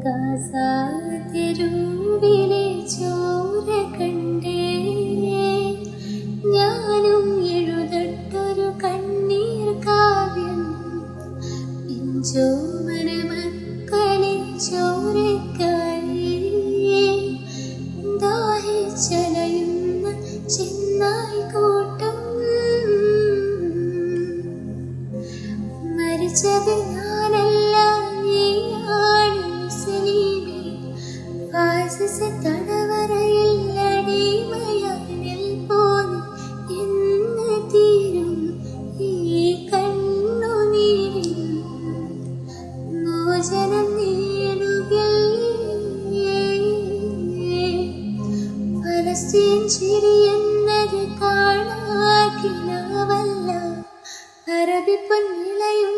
Gaza തെരുവിലെ ചോര കണ്ടേ ഞാനും എഴുതട്ടൊരു കണ്ണീർ കാവ്യം പിഞ്ചോമന മക്കളെ ചോരക്കായി ദാഹിച്ചലയുന്ന ചെന്നായി കൂട്ടം മരിച്ചത് ഞാനല്ല നീയാണ് മുസ്ലിമേ ഫാസിസ തടവറയിൽ അടിമയായി നിൽപ്പോന്ന് എന്ന് തീരും ഈ കണ്ണുനീരിൽ മോചനം നേടുകയേ ഫലസ്തീൻ ചിരിയെന്നത് കാണാക്കിനാവല്ല അറബി പൊന്നിളയും